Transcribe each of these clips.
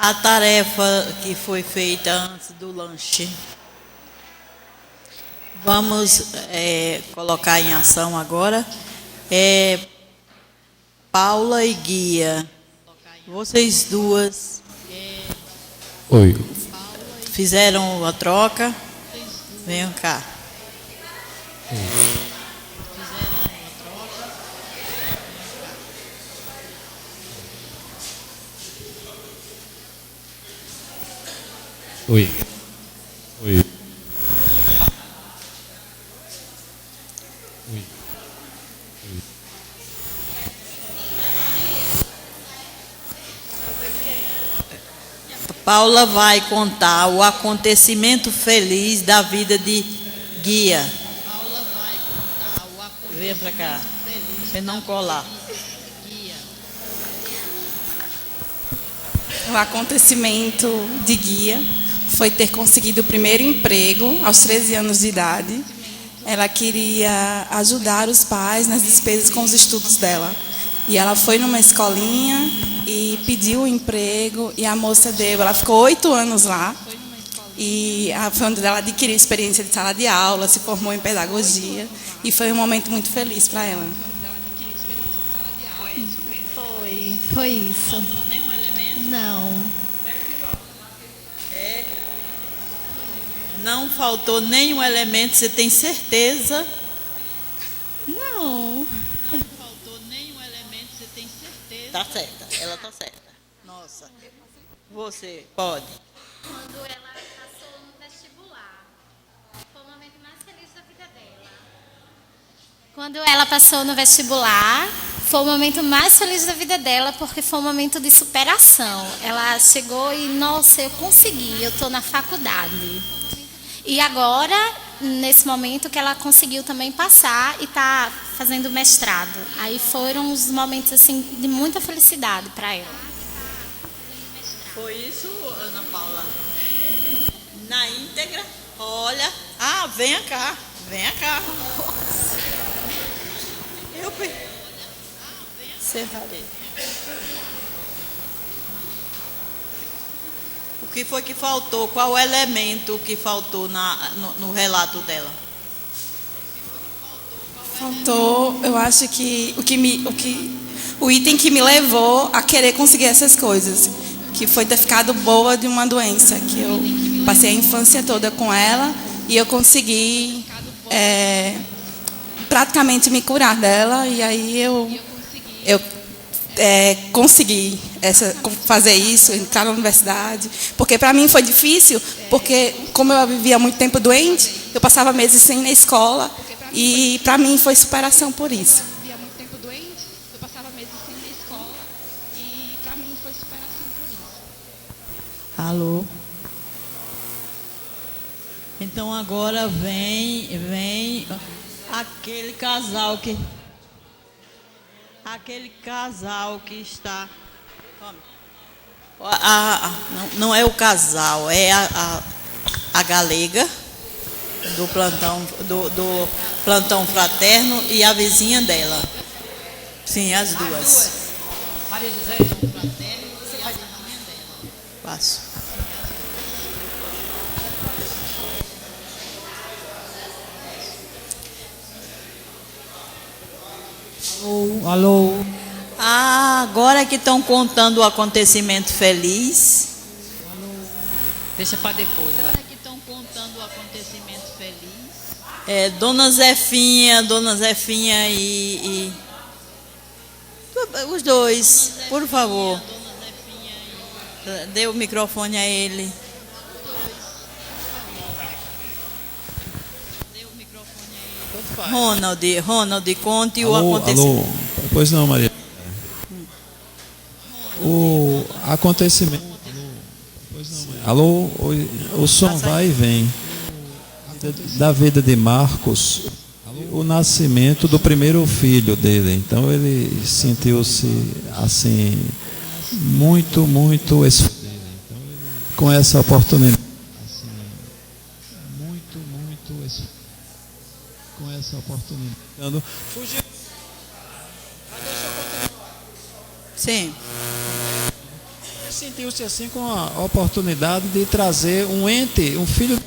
a tarefa que foi feita antes do lanche. Vamos colocar em ação agora. Paula e Guia, vocês duas Oi. fizeram a troca? Venham cá. Oi. Oi. Paula vai contar o acontecimento feliz da vida de Guia. Paula vai contar o acontecimento. Vem para cá. Você não colar. O acontecimento de Guia foi ter conseguido o primeiro emprego aos 13 anos de idade. Ela queria ajudar os pais nas despesas com os estudos dela. E ela foi numa escolinha e pediu o emprego e a moça deu. Ela ficou 8 anos lá e foi onde ela adquiriu experiência de sala de aula, se formou em pedagogia e foi um momento muito feliz para ela. Foi isso. Não. Não faltou nenhum elemento, você tem certeza? Não. Faltou nenhum elemento, você tem certeza? Tá certa, ela tá certa. Nossa. Você pode. Quando ela passou no vestibular. Foi o momento mais feliz da vida dela. Quando ela passou no vestibular, foi o momento mais feliz da vida dela, porque foi um momento de superação. Ela chegou e, nossa, eu consegui, eu estou na faculdade. E agora, nesse momento que ela conseguiu também passar e está fazendo mestrado. Aí foram os momentos assim de muita felicidade para ela. Foi isso, Ana Paula? Na íntegra? Olha. Venha cá. Venha cá. Eu senta ali. O que foi que faltou? Qual o elemento que faltou no relato dela? Faltou, eu acho que o item que me levou a querer conseguir essas coisas, que foi ter ficado boa de uma doença, que eu passei a infância toda com ela e eu consegui praticamente me curar dela, e aí eu consegui fazer isso, entrar na universidade, porque para mim foi difícil, porque como eu vivia muito tempo doente, eu passava meses sem ir na escola, e para mim foi superação por isso. Alô? Então agora vem aquele casal que está. Não é o casal, é a galega do plantão fraterno e a vizinha dela. Sim, as duas. Maria José. Passo. Alô. Agora que estão contando o acontecimento feliz. Deixa para depois. Agora que estão contando o acontecimento feliz. Dona Zefinha e os dois, por favor. Dê o microfone a ele. Ronald, conte o acontecimento. Alô. Pois não, Maria. O acontecimento. Pois não, Maria. Alô, o som vai e vem. Da vida de Marcos, o nascimento do primeiro filho dele. Então ele sentiu-se assim muito com essa oportunidade. Com essa oportunidade. Fugiu. Sim. sentiu-se assim com a oportunidade de trazer um ente, um filho.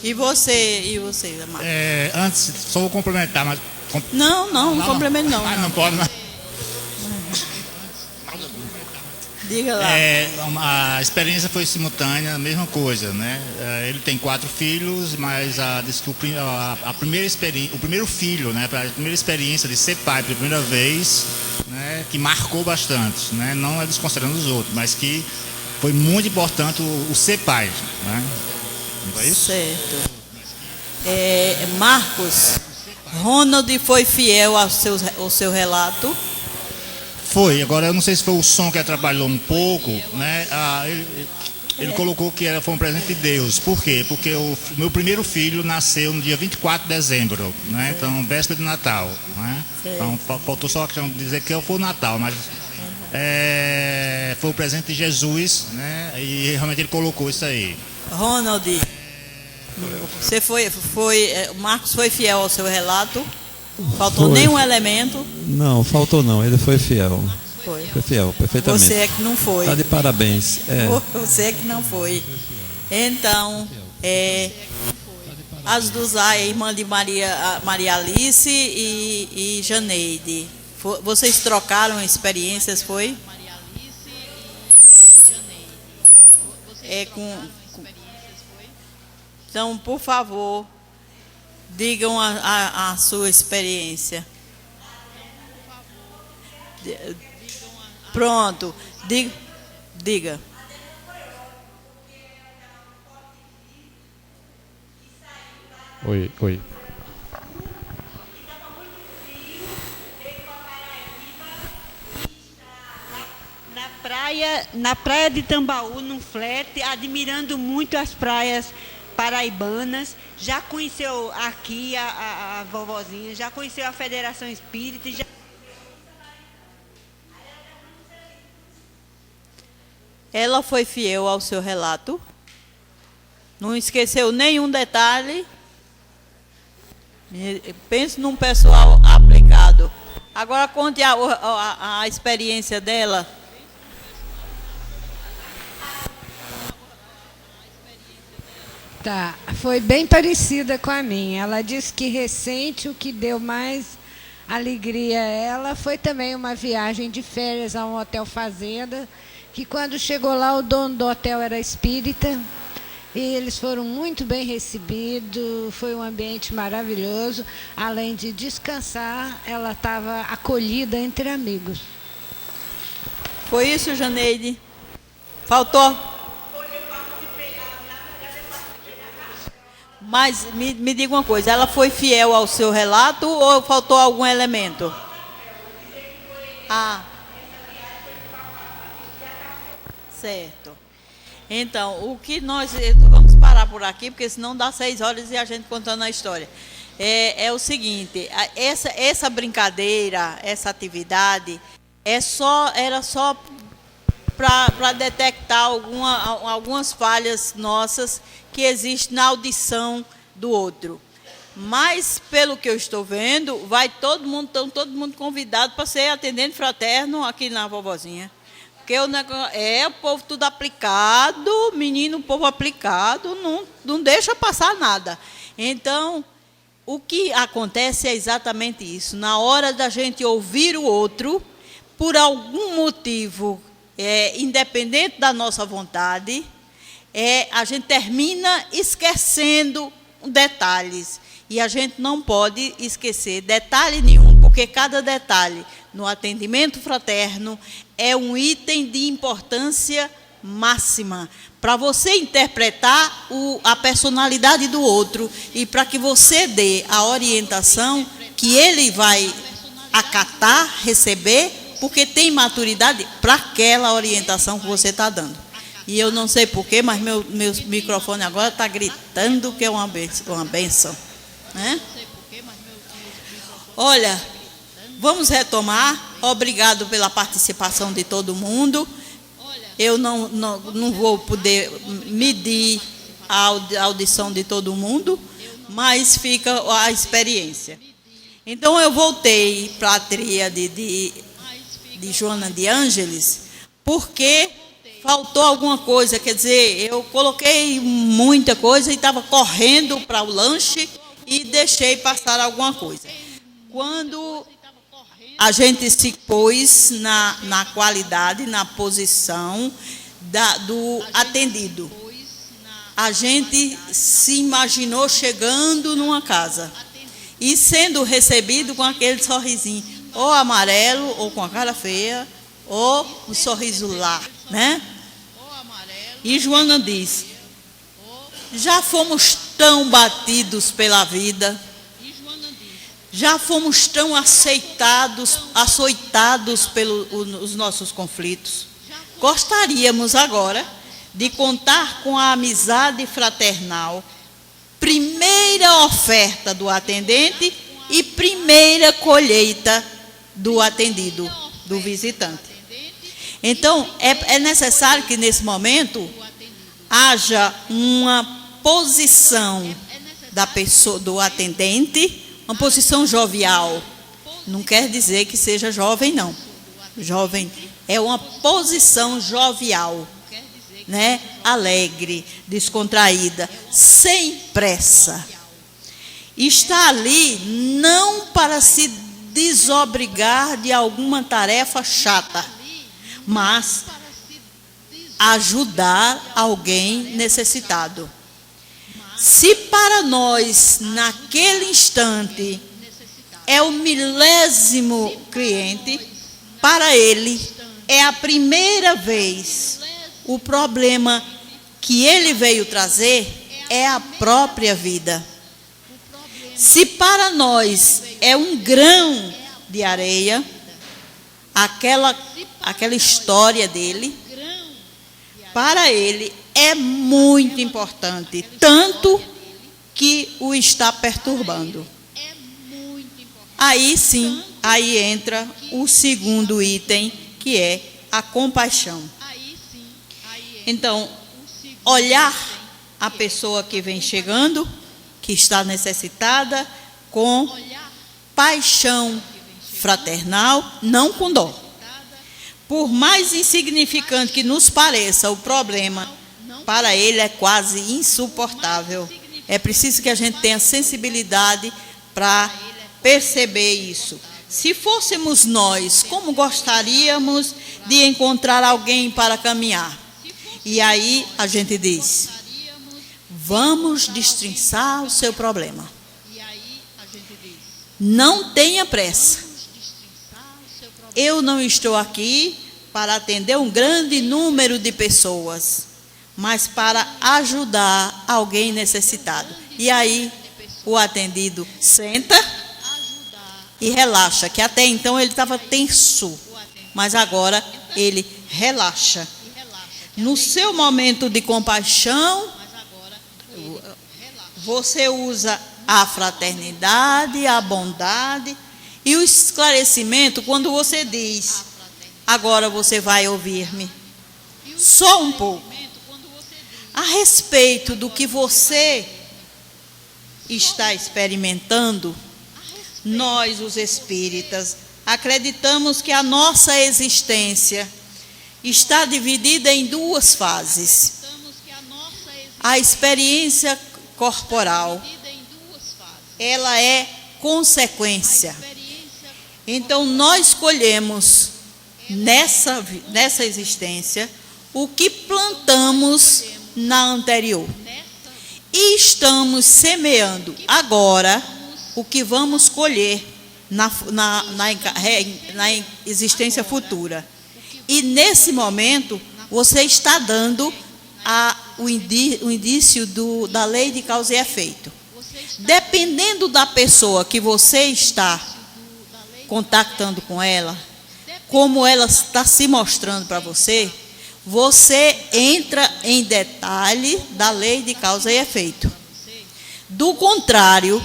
E você, Amado? Antes, só vou complementar, mas... Não complemento não. Não pode, não. Diga lá. A experiência foi simultânea, a mesma coisa, né? Ele tem 4 filhos, mas a primeira experiência, o primeiro filho, né? A primeira experiência de ser pai pela primeira vez, né? Que marcou bastante, né? Não é desconsiderando os outros, mas que foi muito importante o ser pai, né? Não foi isso? Certo. Marcos, Ronald foi fiel ao seu relato? Foi, agora eu não sei se foi o som que atrapalhou um pouco, né? Ele colocou que foi um presente de Deus. Por quê? Porque o meu primeiro filho nasceu no dia 24 de dezembro, né? Então, véspera de Natal, né? Então, faltou só a questão de dizer que foi o Natal, mas foi o presente de Jesus, né? E realmente ele colocou isso aí. Ronald, você Marcos foi fiel ao seu relato? Faltou nenhum elemento? Não, faltou não. Ele foi fiel. Foi fiel, perfeitamente. Você é que não foi. Está de parabéns. Você é que não foi. Então, as do Zay, irmã de Maria Alice e Janeide. Vocês trocaram experiências, foi? Então, por favor, digam a sua experiência. Pronto. Diga. Oi. Na praia de Tambaú, num flerte, admirando muito as praias paraibanas. Já conheceu aqui a vovozinha, já conheceu a Federação Espírita. Ela foi fiel ao seu relato? Não esqueceu nenhum detalhe? Pense num pessoal aplicado. Agora conte a experiência dela. Tá, foi bem parecida com a minha. Ela disse que recente o que deu mais alegria a ela foi também uma viagem de férias a um hotel fazenda, que quando chegou lá o dono do hotel era espírita e eles foram muito bem recebidos, foi um ambiente maravilhoso. Além de descansar, ela estava acolhida entre amigos. Foi isso, Janeide? Faltou? Mas me diga uma coisa, ela foi fiel ao seu relato ou faltou algum elemento? Certo. Então, o que nós vamos parar por aqui, porque senão dá 6 horas e a gente contando a história. É o seguinte, essa brincadeira, essa atividade, era só para detectar algumas falhas nossas que existem na audição do outro. Mas, pelo que eu estou vendo, estão todo mundo convidado para ser atendente fraterno aqui na vovozinha. Porque o povo tudo aplicado, menino, o povo aplicado, não deixa passar nada. Então, o que acontece é exatamente isso. Na hora da gente ouvir o outro, por algum motivo, independente da nossa vontade, a gente termina esquecendo detalhes. E a gente não pode esquecer detalhe nenhum, porque cada detalhe no atendimento fraterno é um item de importância máxima para você interpretar a personalidade do outro e para que você dê a orientação que ele vai acatar, receber, porque tem maturidade para aquela orientação que você está dando. E eu não sei porquê, mas meu microfone agora está gritando que é uma bênção. Né? Olha, vamos retomar. Obrigado pela participação de todo mundo. Eu não vou poder medir a audição de todo mundo, mas fica a experiência. Então, eu voltei para a tríade de de Joana de Ângeles, porque faltou alguma coisa, quer dizer, eu coloquei muita coisa e estava correndo para o lanche e deixei passar alguma coisa. Quando a gente se pôs na qualidade, na posição do atendido, a gente se imaginou chegando numa casa e sendo recebido com aquele sorrisinho, ou amarelo, ou com a cara feia, ou um sorriso lá, né? E Joana diz: já fomos tão batidos pela vida, já fomos tão açoitados pelos nossos conflitos. Gostaríamos agora de contar com a amizade fraternal, primeira oferta do atendente e primeira colheita do atendido, do visitante. Então, é necessário que nesse momento haja uma posição da pessoa, do atendente, uma posição jovial. Não quer dizer que seja jovem, não. Jovem é uma posição jovial, né? Alegre, descontraída, sem pressa. Está ali não para se desobrigar de alguma tarefa chata, mas ajudar alguém necessitado. Se para nós, naquele instante, é o milésimo cliente, para ele é a primeira vez. O problema que ele veio trazer é a própria vida. Se para nós é um grão de areia, aquela história dele, para ele é muito importante, tanto que o está perturbando. Aí sim, aí entra o segundo item, que é a compaixão. Então, olhar a pessoa que vem chegando, que está necessitada, com paixão fraternal, não com dó. Por mais insignificante que nos pareça o problema, para ele é quase insuportável. É preciso que a gente tenha sensibilidade para perceber isso. Se fôssemos nós, como gostaríamos de encontrar alguém para caminhar? E aí a gente diz: vamos destrinçar o seu problema. Não tenha pressa. Eu não estou aqui para atender um grande número de pessoas, mas para ajudar alguém necessitado. E aí o atendido senta e relaxa, que até então ele estava tenso, mas agora ele relaxa. No seu momento de compaixão, você usa a fraternidade, a bondade e o esclarecimento quando você diz: agora você vai ouvir-me só um pouco a respeito do que você está experimentando. Nós, os espíritas, acreditamos que a nossa existência está dividida em duas fases. A experiência corporal, ela é consequência. Então, nós escolhemos nessa existência o que plantamos na anterior. E estamos semeando agora o que vamos colher na existência futura. E nesse momento, você está dando o indício da lei de causa e efeito. Dependendo da pessoa que você está contactando com ela, como ela está se mostrando para você, você entra em detalhe da lei de causa e efeito. Do contrário,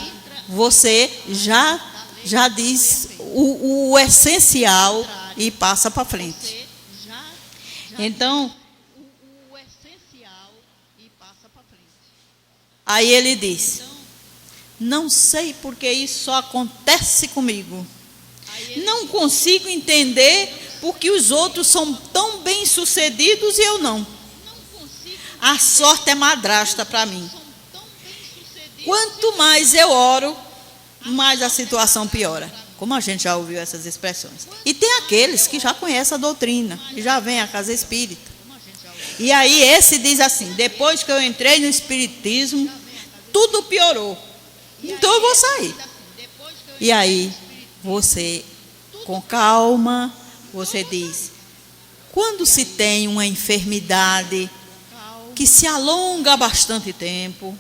você já diz o essencial e passa para frente. Então, aí ele diz: não sei porque isso só acontece comigo. Não consigo entender porque os outros são tão bem-sucedidos e eu não. A sorte é madrasta para mim. Quanto mais eu oro, mais a situação piora. Como a gente já ouviu essas expressões. E tem aqueles que já conhecem a doutrina, que já vêm à casa espírita. E aí esse diz assim: depois que eu entrei no espiritismo, tudo piorou. Então eu vou sair. E aí você, com calma, você diz: quando se tem uma enfermidade que se alonga bastante tempo,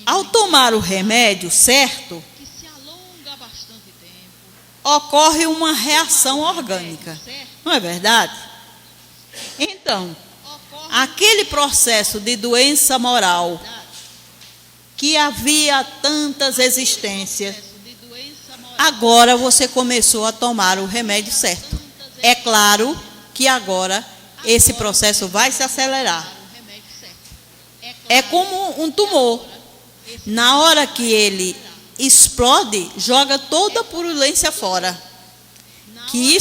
ao tomar o remédio certo, ocorre uma reação orgânica. Não é verdade? Então, aquele processo de doença moral que havia tantas existências, agora você começou a tomar o remédio certo. É claro que agora esse processo vai se acelerar. É como um tumor. Na hora que ele explode, joga toda a purulência fora. Que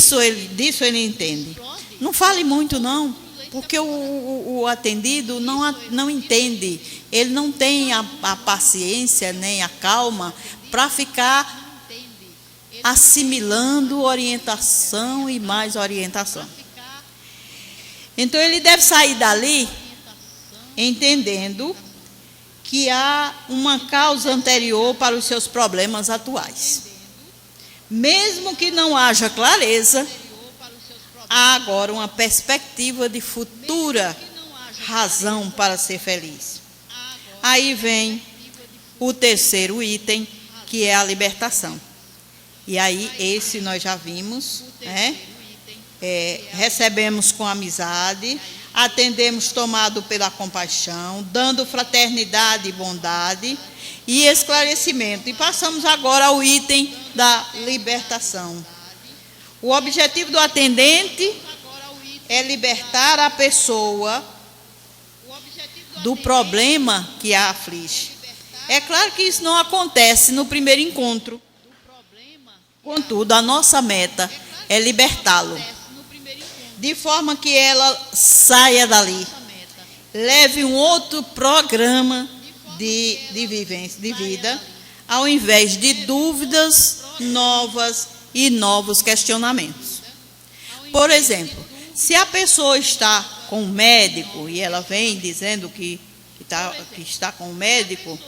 disso ele entende. Não fale muito, não, porque o atendido não entende. Ele não tem a paciência nem a calma para ficar assimilando orientação e mais orientação. Então ele deve sair dali entendendo que há uma causa anterior para os seus problemas atuais. Mesmo que não haja clareza, há agora uma perspectiva de futura razão para ser feliz. Aí vem o terceiro item, que é a libertação. E aí, esse nós já vimos, né? Recebemos com amizade, atendemos tomado pela compaixão, dando fraternidade e bondade e esclarecimento. E passamos agora ao item da libertação. O objetivo do atendente é libertar a pessoa do problema que a aflige. É claro que isso não acontece no primeiro encontro. Contudo, a nossa meta é libertá-lo, de forma que ela saia dali, leve um outro programa de vivência, de vida, ao invés de dúvidas novas e novos questionamentos. Por exemplo, se a pessoa está com um médico e ela vem dizendo que está com um médico,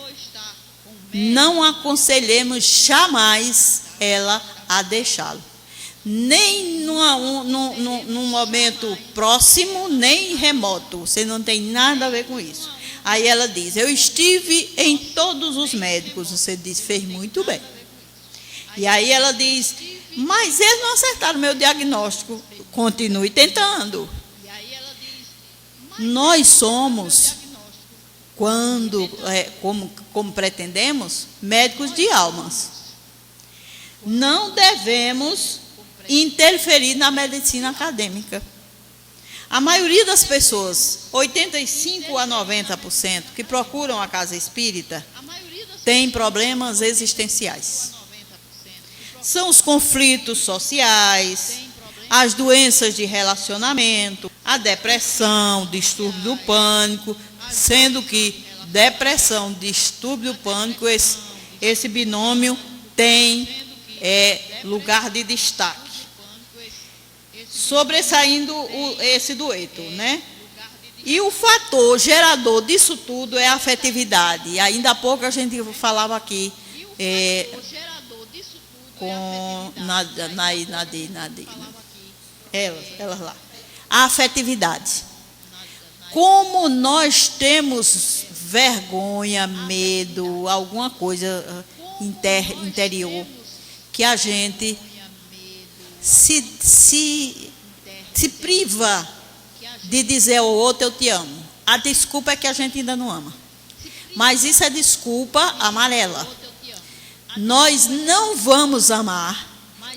não aconselhemos jamais ela a deixá-lo. Nem num momento próximo, nem remoto. Você não tem nada a ver com isso. Aí ela diz: eu estive em todos os médicos. Você diz: fez muito bem. E aí ela diz: mas eles não acertaram o meu diagnóstico. Continue tentando. Nós somos, como pretendemos, médicos de almas. Não devemos interferir na medicina acadêmica. A maioria das pessoas, 85% a 90%, que procuram a casa espírita, tem problemas existenciais. São os conflitos sociais, as doenças de relacionamento, a depressão, distúrbio do pânico, sendo que depressão, distúrbio do pânico, esse binômio tem lugar de destaque, sobressaindo esse dueto, né? E o fator gerador disso tudo é a afetividade. E ainda há pouco a gente falava aqui com elas lá. A afetividade. Como nós temos vergonha, medo, alguma coisa interior, que a gente se priva de dizer ao outro: eu te amo. A desculpa é que a gente ainda não ama. Mas isso é desculpa amarela. Nós não vamos amar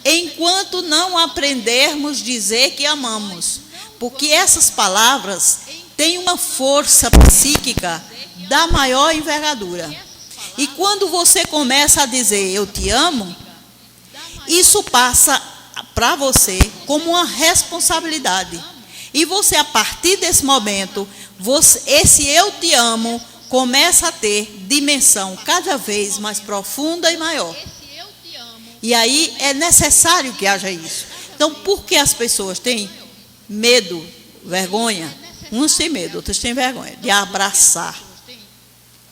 enquanto não aprendermos a dizer que amamos. Porque essas palavras têm uma força psíquica da maior envergadura. E quando você começa a dizer: eu te amo, isso passa para você como uma responsabilidade. E você, a partir desse momento, esse eu te amo começa a ter dimensão cada vez mais profunda e maior. E aí é necessário que haja isso. Então, por que as pessoas têm medo, vergonha? Uns têm medo, outros têm vergonha de abraçar.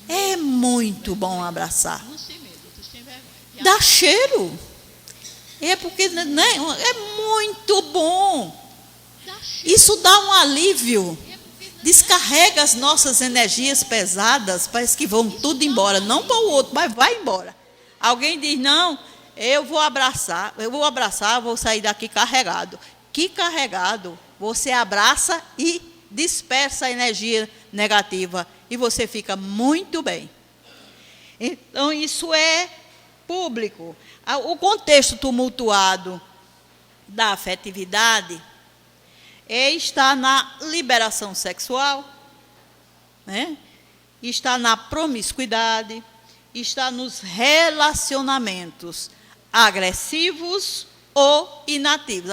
É muito bom abraçar. Dá cheiro. É porque, né, é muito bom. Isso dá um alívio. Descarrega as nossas energias pesadas, parece que vão tudo embora. Não para o outro, mas vai embora. Alguém diz, não, eu vou abraçar, vou sair daqui carregado. Que carregado? Você abraça e dispersa a energia negativa e você fica muito bem. Então, isso é público. O contexto tumultuado da afetividade está na liberação sexual, né? Está na promiscuidade, está nos relacionamentos agressivos ou inativos,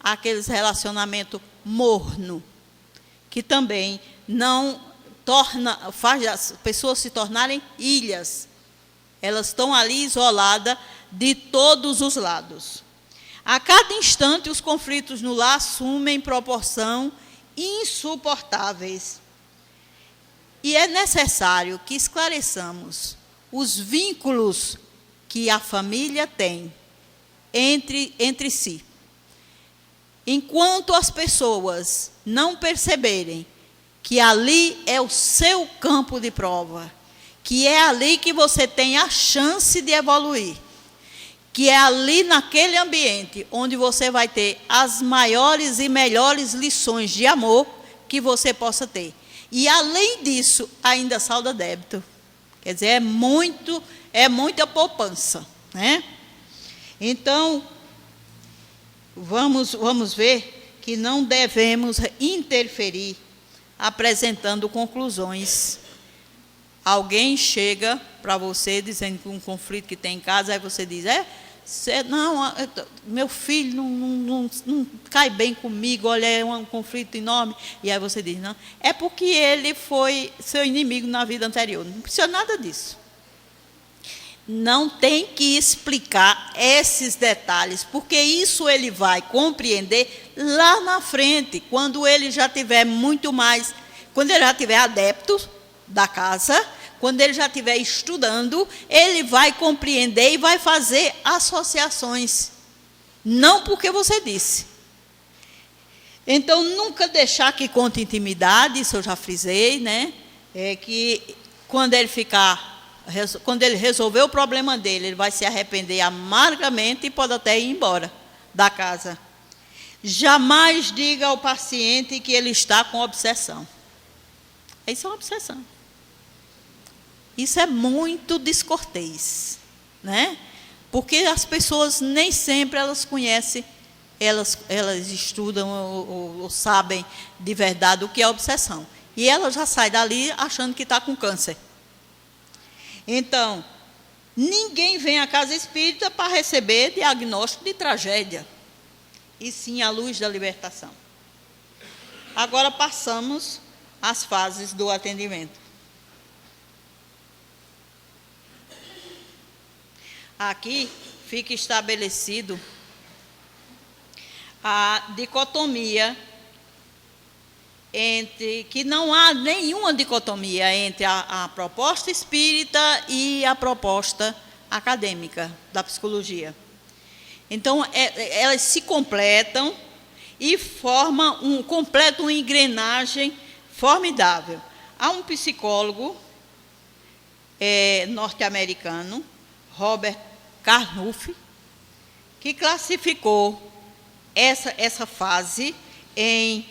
aqueles relacionamentos morno, que também não faz as pessoas se tornarem ilhas. Elas estão ali isoladas de todos os lados. A cada instante, os conflitos no lar assumem proporção insuportáveis. E é necessário que esclareçamos os vínculos que a família tem entre si. Enquanto as pessoas não perceberem que ali é o seu campo de prova, que é ali que você tem a chance de evoluir, que é ali naquele ambiente onde você vai ter as maiores e melhores lições de amor que você possa ter. E, além disso, ainda salda débito. Quer dizer, é muita poupança, né? Então, vamos ver que não devemos interferir apresentando conclusões. Alguém chega para você dizendo que um conflito que tem em casa, aí você diz, meu filho não cai bem comigo, olha, é um conflito enorme. E aí você diz, não, é porque ele foi seu inimigo na vida anterior. Não precisa nada disso. Não tem que explicar esses detalhes, porque isso ele vai compreender lá na frente, quando ele já tiver muito mais, quando ele já tiver adeptos da casa, quando ele já estiver estudando, ele vai compreender e vai fazer associações. Não porque você disse. Então, nunca deixar que conte intimidade, isso eu já frisei, né? É que quando ele resolver o problema dele, ele vai se arrepender amargamente e pode até ir embora da casa. Jamais diga ao paciente que ele está com obsessão. Isso é uma obsessão. Isso é muito descortês, né? Porque as pessoas nem sempre elas conhecem, elas estudam ou sabem de verdade o que é obsessão. E ela já sai dali achando que está com câncer. Então, ninguém vem à casa espírita para receber diagnóstico de tragédia, e sim a luz da libertação. Agora passamos às fases do atendimento. Aqui fica estabelecido a dicotomia que não há nenhuma dicotomia entre a proposta espírita e a proposta acadêmica da psicologia. Então, elas se completam e completam uma engrenagem formidável. Há um psicólogo norte-americano, Robert Carnuff, que classificou essa fase em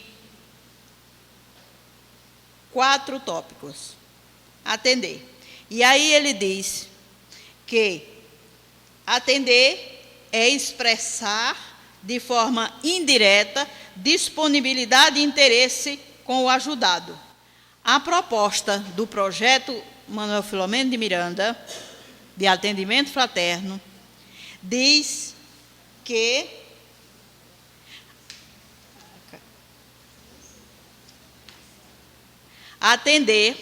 4 tópicos. Atender. E aí ele diz que atender é expressar de forma indireta disponibilidade e interesse com o ajudado. A proposta do projeto Manuel Filomeno de Miranda, de atendimento fraterno, diz que Atender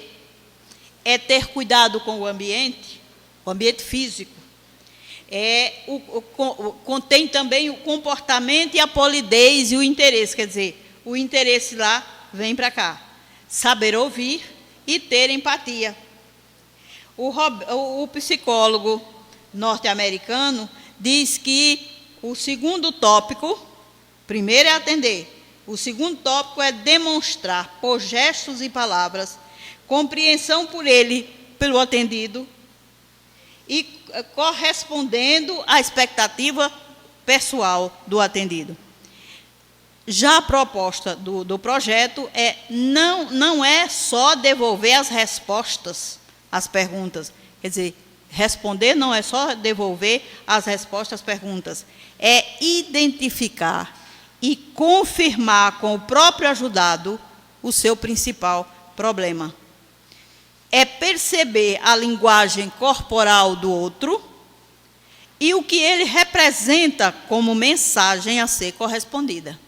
é ter cuidado com o ambiente físico. Contém também o comportamento e a polidez e o interesse. Quer dizer, o interesse lá vem para cá. Saber ouvir e ter empatia. O psicólogo norte-americano diz que o segundo tópico, primeiro é atender, o segundo tópico é demonstrar, por gestos e palavras, compreensão por ele, pelo atendido, e correspondendo à expectativa pessoal do atendido. Já a proposta do projeto não é só devolver as respostas às perguntas. Quer dizer, responder não é só devolver as respostas às perguntas. É identificar e confirmar com o próprio ajudado o seu principal problema. É perceber a linguagem corporal do outro e o que ele representa como mensagem a ser correspondida.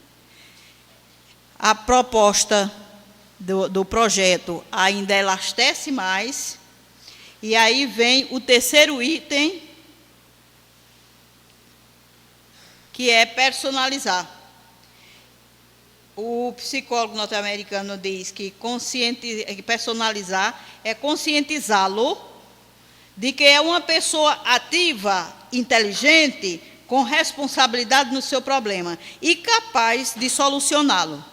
A proposta do projeto ainda elastece mais, e aí vem o terceiro item, que é personalizar. O psicólogo norte-americano diz que personalizar é conscientizá-lo de que é uma pessoa ativa, inteligente, com responsabilidade no seu problema e capaz de solucioná-lo.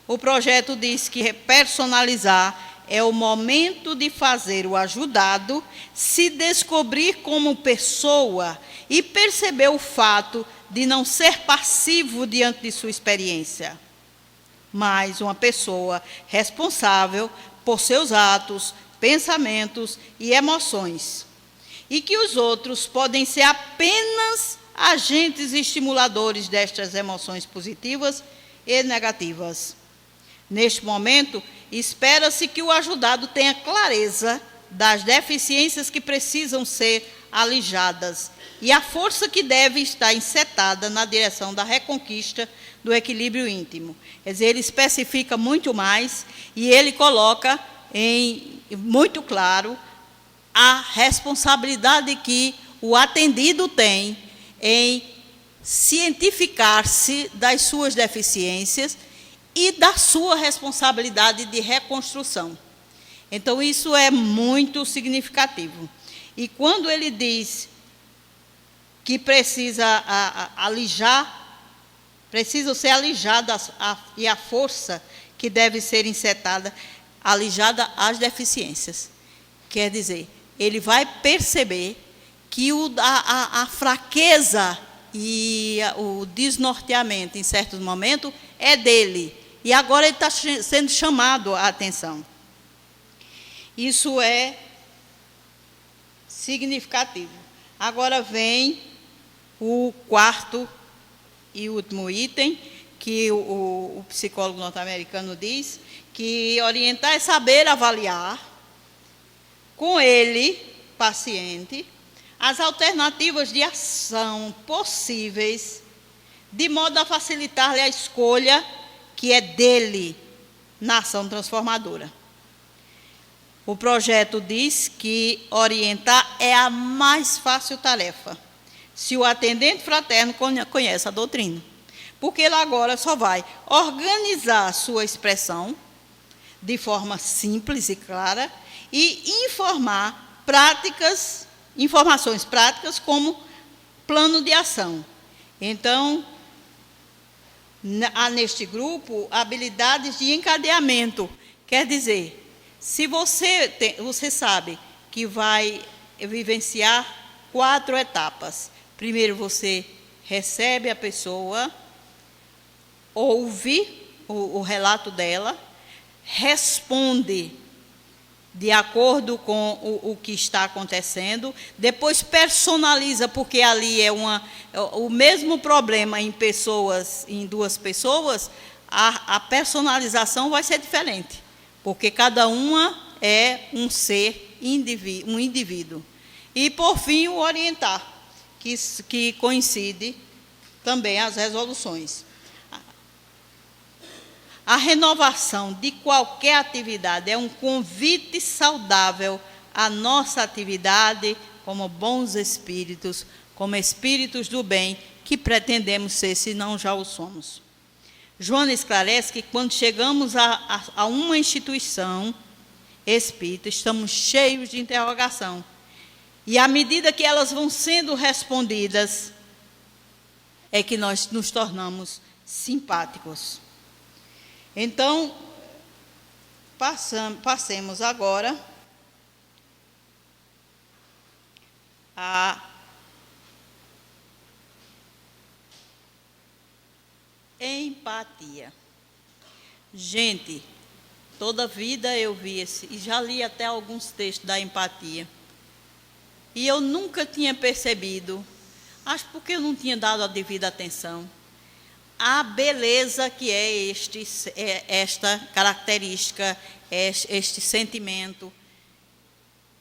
O projeto diz que personalizar é o momento de fazer o ajudado se descobrir como pessoa e perceber o fato de não ser passivo diante de sua experiência, mas uma pessoa responsável por seus atos, pensamentos e emoções, e que os outros podem ser apenas agentes estimuladores destas emoções positivas e negativas. Neste momento, espera-se que o ajudado tenha clareza das deficiências que precisam ser alijadas e a força que deve estar encetada na direção da reconquista do equilíbrio íntimo. Quer dizer, ele especifica muito mais e ele coloca muito claro a responsabilidade que o atendido tem em cientificar-se das suas deficiências e da sua responsabilidade de reconstrução. Então, isso é muito significativo. E quando ele diz que precisam ser alijadas e a força que deve ser insetada, alijada às deficiências. Quer dizer, ele vai perceber que a fraqueza e o desnorteamento, em certos momentos, é dele. E agora ele está sendo chamado a atenção. Isso é significativo. Agora vem o quarto e último item, que o psicólogo norte-americano diz, que orientar é saber avaliar com ele, paciente, as alternativas de ação possíveis, de modo a facilitar-lhe a escolha que é dele na ação transformadora. O projeto diz que orientar é a mais fácil tarefa, se o atendente fraterno conhece a doutrina, porque ele agora só vai organizar a sua expressão de forma simples e clara e informar informações práticas como plano de ação. Então, há neste grupo habilidades de encadeamento. Quer dizer, se você sabe que vai vivenciar 4 etapas. Primeiro, você recebe a pessoa, ouve o relato dela, responde de acordo com o que está acontecendo, depois personaliza, porque ali é o mesmo problema em 2 pessoas, a personalização vai ser diferente, porque cada uma é um ser, um indivíduo. E, por fim, o orientar, que coincide também as resoluções. A renovação de qualquer atividade é um convite saudável à nossa atividade como bons espíritos, como espíritos do bem, que pretendemos ser, se não já o somos. Joana esclarece que quando chegamos a uma instituição espírita, estamos cheios de interrogação. E à medida que elas vão sendo respondidas, é que nós nos tornamos simpáticos. Então, passemos agora a empatia. Gente, toda vida eu vi e já li até alguns textos da empatia. E eu nunca tinha percebido, acho porque eu não tinha dado a devida atenção, a beleza que é esta característica, este sentimento.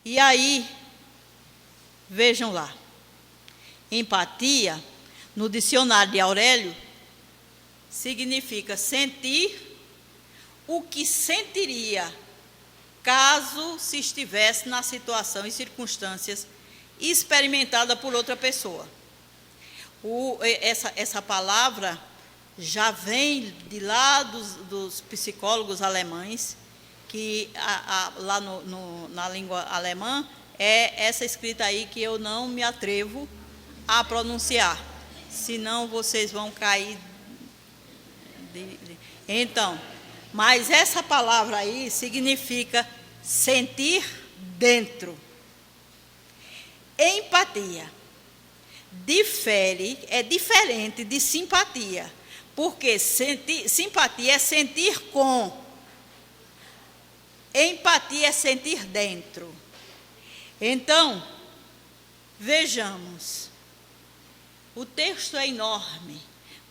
E aí, vejam lá, empatia, no dicionário de Aurélio, significa sentir o que sentiria caso se estivesse na situação e circunstâncias experimentada por outra pessoa. Essa palavra já vem de lá dos psicólogos alemães, que lá na língua alemã é essa escrita aí que eu não me atrevo a pronunciar, senão vocês vão cair. Então, mas essa palavra aí significa sentir dentro. Empatia é diferente de simpatia, porque simpatia é sentir com, empatia é sentir dentro. Então, vejamos, o texto é enorme,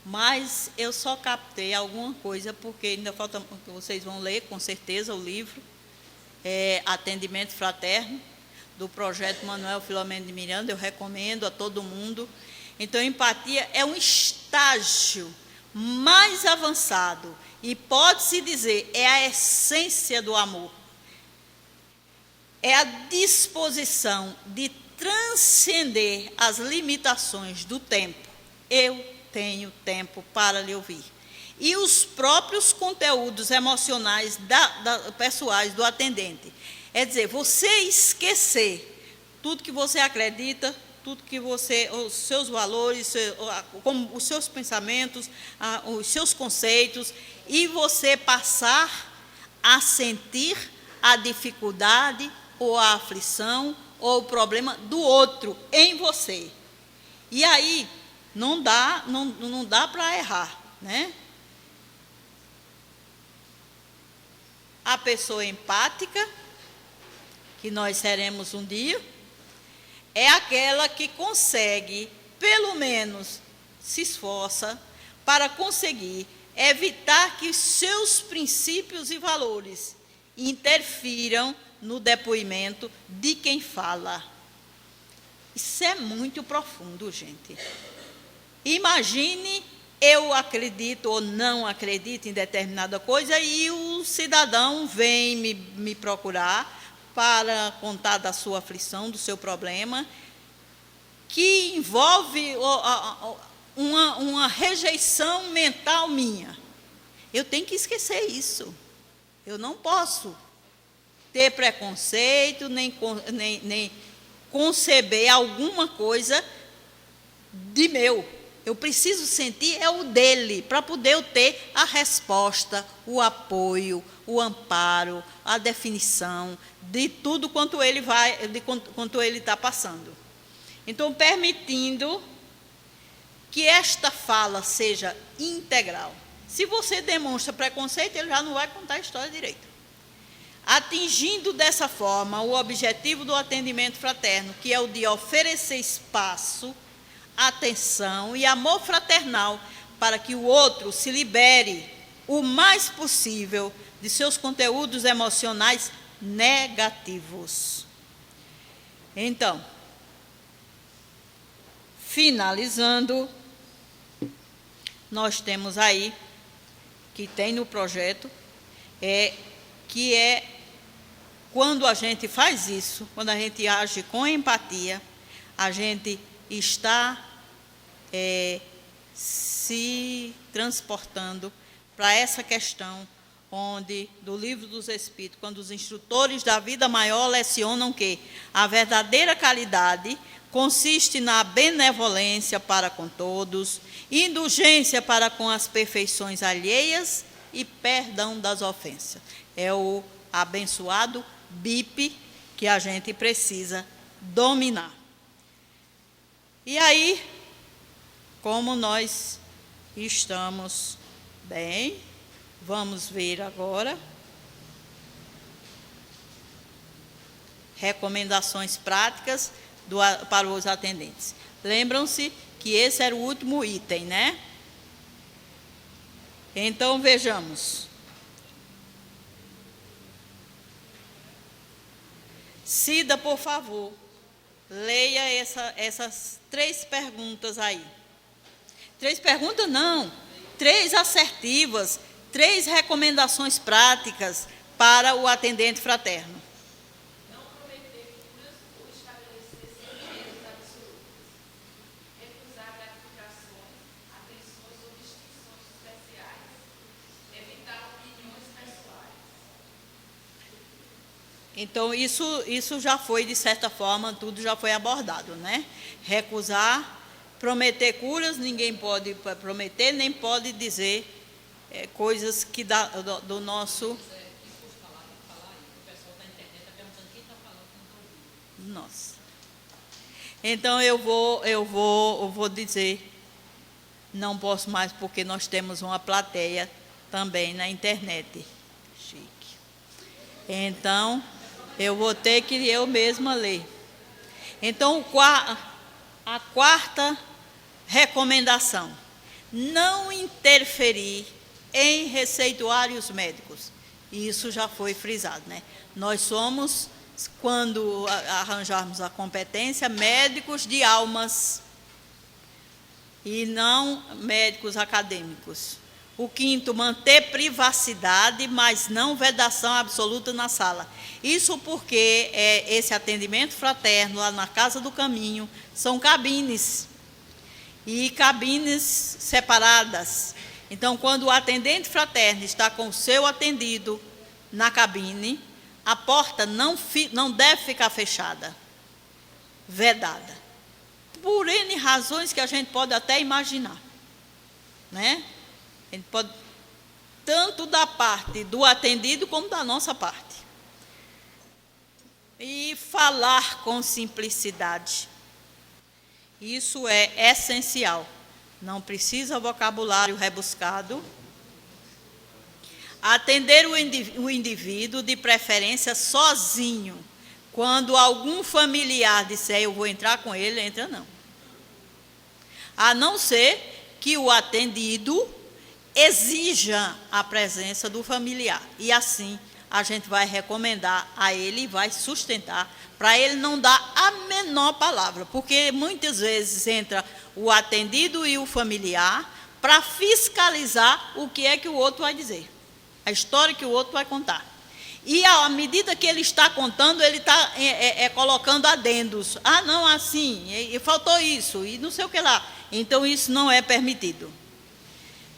mas eu só captei alguma coisa, porque ainda falta, vocês vão ler com certeza o livro, Atendimento Fraterno, do projeto Manuel Filomeno de Miranda, eu recomendo a todo mundo. Então, empatia é um estágio mais avançado, e pode-se dizer, é a essência do amor. É a disposição de transcender as limitações do tempo. Eu tenho tempo para lhe ouvir. E os próprios conteúdos emocionais pessoais do atendente. É dizer, você esquecer tudo que você acredita, tudo que você, os seus valores, como os seus pensamentos, os seus conceitos, e você passar a sentir a dificuldade ou a aflição ou o problema do outro em você. E aí não dá para errar, né? A pessoa empática, que nós seremos um dia, é aquela que consegue, pelo menos se esforça, para conseguir evitar que os seus princípios e valores interfiram no depoimento de quem fala. Isso é muito profundo, gente. Imagine, eu acredito ou não acredito em determinada coisa e o cidadão vem me procurar para contar da sua aflição, do seu problema, que envolve uma rejeição mental minha. Eu tenho que esquecer isso. Eu não posso ter preconceito, nem conceber alguma coisa de meu. Eu preciso sentir o dele, para poder eu ter a resposta, o apoio, o amparo, a definição de tudo quanto ele quanto ele está passando. Então, permitindo que esta fala seja integral. Se você demonstra preconceito, ele já não vai contar a história direito. Atingindo dessa forma o objetivo do atendimento fraterno, que é o de oferecer espaço, atenção e amor fraternal para que o outro se libere o mais possível de seus conteúdos emocionais negativos. Então, finalizando, nós temos aí que tem no projeto, que é quando a gente faz isso, quando a gente age com empatia, a gente está se transportando para essa questão onde, do Livro dos Espíritos, quando os instrutores da vida maior lecionam que a verdadeira caridade consiste na benevolência para com todos, indulgência para com as perfeições alheias e perdão das ofensas. É o abençoado BIP que a gente precisa dominar. E aí, como nós estamos bem, vamos ver agora recomendações práticas para os atendentes. Lembram-se que esse era o último item, né? Então, vejamos. Cida, por favor, leia essas 3 perguntas aí. 3 perguntas não, 3 assertivas, 3 recomendações práticas para o atendente fraterno. Não prometer curas ou estabelecer segredos absolutos. Recusar gratificações, atenções ou distinções especiais. Evitar opiniões pessoais. Então, isso já foi, de certa forma, tudo já foi abordado, né? Recusar, prometer curas, ninguém pode prometer, nem pode dizer coisas que do nosso... Nossa. Então, eu vou dizer, não posso mais, porque nós temos uma plateia também na internet. Chique. Então, eu vou ter que eu mesma ler. Então, a 4ª recomendação: não interferir em receituários médicos. Isso já foi frisado, né? Nós somos, quando arranjarmos a competência, médicos de almas e não médicos acadêmicos. O 5º, manter privacidade, mas não vedação absoluta na sala. Isso porque esse atendimento fraterno, lá na Casa do Caminho, são cabines, e cabines separadas. Então, quando o atendente fraterno está com o seu atendido na cabine, a porta não deve ficar fechada, vedada, por N razões que a gente pode até imaginar, né? A gente pode, tanto da parte do atendido como da nossa parte. E falar com simplicidade. Isso é essencial. Não precisa vocabulário rebuscado. Atender o indivíduo, de preferência sozinho. Quando algum familiar disser, eu vou entrar com ele, entra não. A não ser que o atendido exija a presença do familiar. E assim a gente vai recomendar a ele e vai sustentar, para ele não dar a menor palavra, porque muitas vezes entra o atendido e o familiar para fiscalizar o que é que o outro vai dizer, a história que o outro vai contar. E à medida que ele está contando, ele está colocando adendos. Ah, não, assim, faltou isso, e não sei o que lá. Então, isso não é permitido.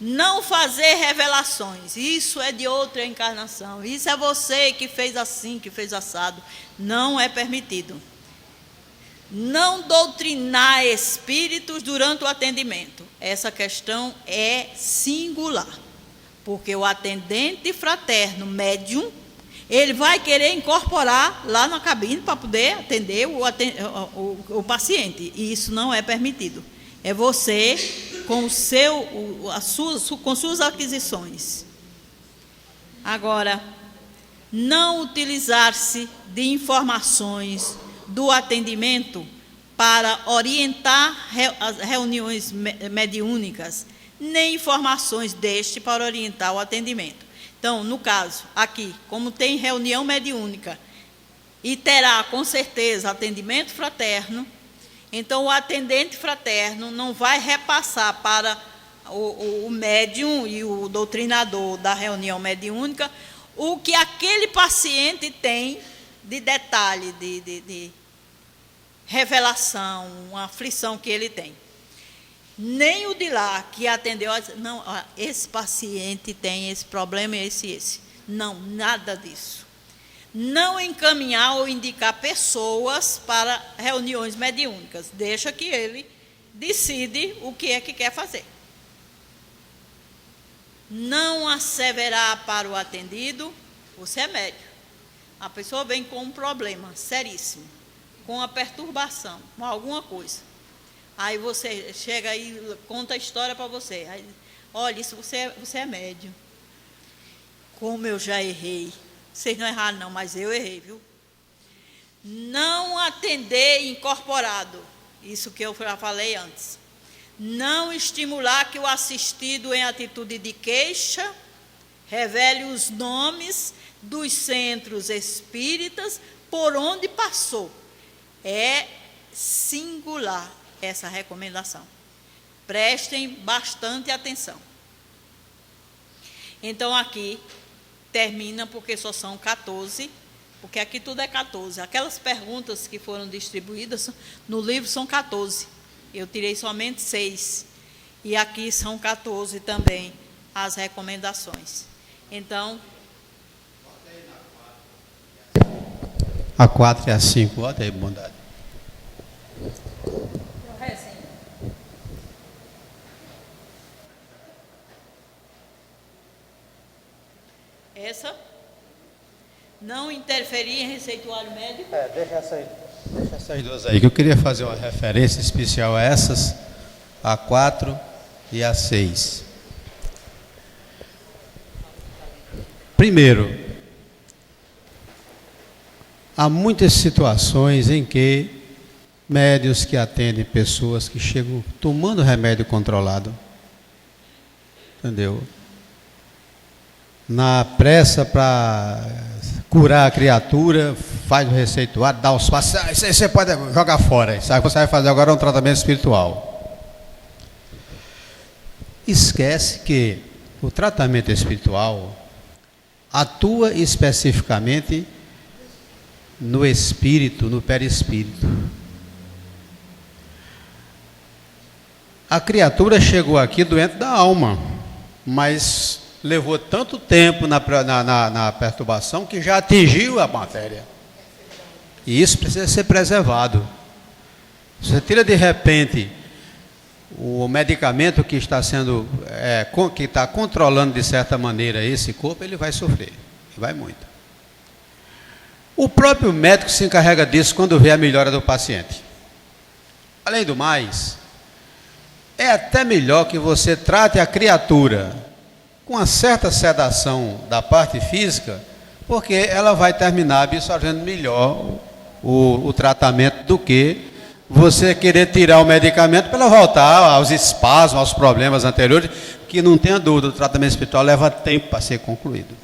Não fazer revelações. Isso é de outra encarnação. Isso é você que fez assim, que fez assado. Não é permitido. Não doutrinar espíritos durante o atendimento. Essa questão é singular. Porque o atendente fraterno médium, ele vai querer incorporar lá na cabine para poder atender o paciente. E isso não é permitido. É você com suas aquisições. Agora, não utilizar-se de informações do atendimento para orientar as reuniões mediúnicas, nem informações deste para orientar o atendimento. Então, no caso, aqui, como tem reunião mediúnica e terá, com certeza, atendimento fraterno, então o atendente fraterno não vai repassar para o médium e o doutrinador da reunião mediúnica o que aquele paciente tem de detalhe, de revelação, uma aflição que ele tem. Nem o de lá que atendeu, não, esse paciente tem esse problema, esse. Não, nada disso. Não encaminhar ou indicar pessoas para reuniões mediúnicas. Deixa que ele decide o que é que quer fazer. Não asseverar para o atendido, você é médium. A pessoa vem com um problema seríssimo, com uma perturbação, com alguma coisa. Aí você chega e conta a história para você. Aí, olha, isso você é médium. Como eu já errei. Vocês não erraram não, mas eu errei, viu? Não atender incorporado. Isso que eu já falei antes. Não estimular que o assistido em atitude de queixa revele os nomes dos centros espíritas por onde passou. É singular essa recomendação. Prestem bastante atenção. Então, aqui termina, porque só são 14, porque aqui tudo é 14. Aquelas perguntas que foram distribuídas no livro são 14. Eu tirei somente 6. E aqui são 14 também as recomendações. Então, a 4 e a 5, bota aí, bondade. Essa, não interferir em receituário médico. Deixa essas duas aí, que eu queria fazer uma referência especial a essas, a 4 e a 6. Primeiro, há muitas situações em que médiuns que atendem pessoas que chegam tomando remédio controlado, entendeu? Na pressa para curar a criatura, faz o receituário, dá os passos, isso aí você pode jogar fora, sabe? Você vai fazer agora um tratamento espiritual. Esquece que o tratamento espiritual atua especificamente no espírito, no perispírito. A criatura chegou aqui doente da alma, mas levou tanto tempo na perturbação que já atingiu a matéria. E isso precisa ser preservado. Você tira de repente o medicamento que está sendo, que está controlando de certa maneira esse corpo, ele vai sofrer, vai muito. O próprio médico se encarrega disso quando vê a melhora do paciente. Além do mais, é até melhor que você trate a criatura com uma certa sedação da parte física, porque ela vai terminar absorvendo melhor o tratamento do que você querer tirar o medicamento para ela voltar aos espasmos, aos problemas anteriores, que não tenha dúvida, o tratamento espiritual leva tempo para ser concluído.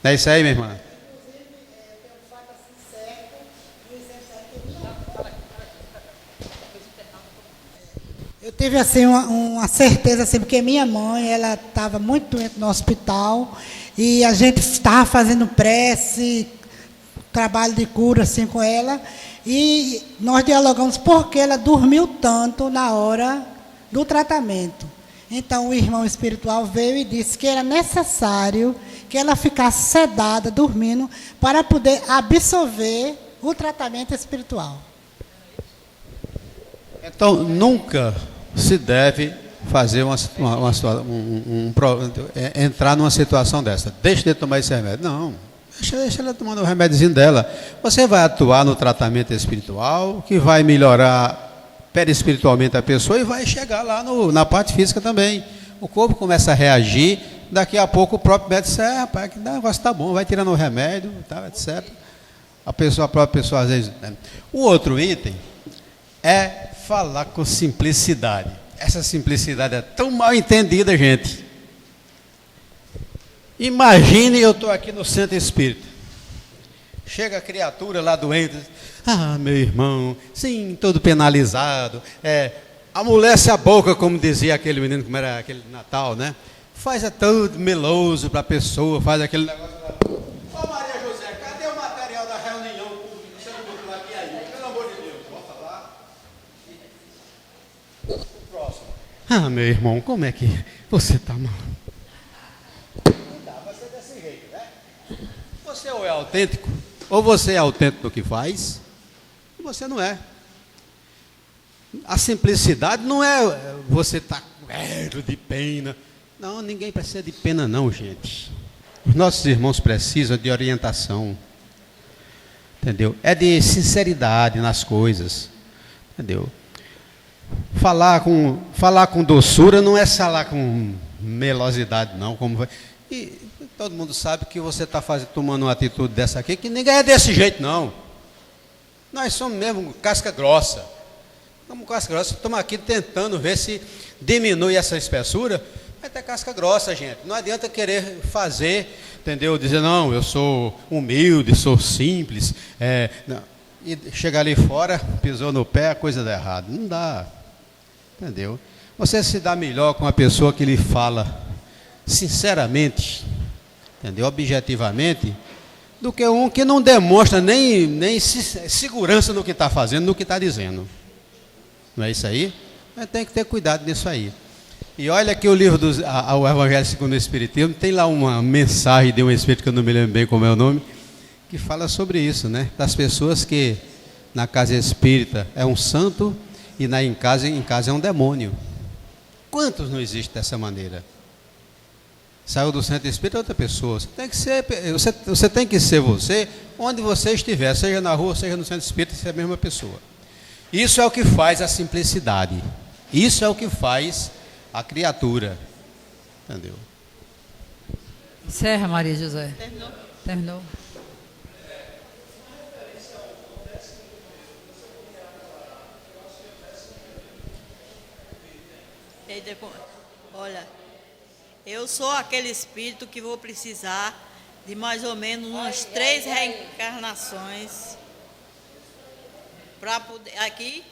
Não é isso aí, minha irmã? Eu tive assim uma certeza, assim, porque minha mãe, ela estava muito doente no hospital e a gente estava fazendo prece, trabalho de cura assim com ela, e nós dialogamos porque ela dormiu tanto na hora do tratamento. Então o irmão espiritual veio e disse que era necessário que ela ficasse sedada, dormindo, para poder absorver o tratamento espiritual. Então nunca se deve fazer entrar numa situação dessa. Deixa de tomar esse remédio. Não, deixa ela tomando o remédiozinho dela. Você vai atuar no tratamento espiritual, que vai melhorar perispiritualmente a pessoa e vai chegar lá na parte física também. O corpo começa a reagir, daqui a pouco o próprio médico diz, rapaz, que negócio tá bom, vai tirando o remédio, tá, etc. A própria pessoa às vezes... O outro item é falar com simplicidade. Essa simplicidade é tão mal entendida, gente. Imagine eu estou aqui no centro espírita. Chega a criatura lá doente. Meu irmão, sim, todo penalizado. Amolece a boca, como dizia aquele menino, como era aquele Natal, né? Faz tudo meloso para a pessoa, faz aquele negócio. Ô Maria José, cadê o material da reunião pública? Você não botou aqui aí? Pelo amor de Deus, volta lá. O próximo. Ah, meu irmão, como é que você está, mano? Não dá, vai ser desse jeito, né? Você ou é autêntico, ou você é autêntico no que faz, ou você não é. A simplicidade não é você estar coberto de pena. Não, ninguém precisa de pena não, gente. Os nossos irmãos precisam de orientação. Entendeu? É de sinceridade nas coisas. Entendeu? Falar com doçura não é falar com melosidade, não. E todo mundo sabe que você está tomando uma atitude dessa aqui, que ninguém é desse jeito, não. Nós somos mesmo casca grossa. Como casca grossa, estamos aqui tentando ver se diminui essa espessura, vai ter casca grossa, gente. Não adianta querer fazer, entendeu? Dizer, não, eu sou humilde, sou simples. Não. E chegar ali fora, pisou no pé, a coisa dá errado. Não dá, entendeu? Você se dá melhor com a pessoa que lhe fala sinceramente, entendeu? Objetivamente, do que um que não demonstra nem segurança no que está fazendo, no que está dizendo. Não é isso aí? Mas tem que ter cuidado nisso aí. E olha que o livro o Evangelho segundo o Espiritismo, tem lá uma mensagem de um espírito que eu não me lembro bem como é o nome, que fala sobre isso, né? Das pessoas que na casa espírita é um santo e em casa é um demônio. Quantos não existe dessa maneira? Saiu do centro espírita outra pessoa. Você tem que ser você onde você estiver, seja na rua, seja no centro espírita, você é a mesma pessoa. Isso é o que faz a simplicidade. Isso é o que faz a criatura. Entendeu? Encerra, Maria José. Terminou. Olha, eu sou aquele espírito que vou precisar de mais ou menos umas 3 reencarnações para poder aqui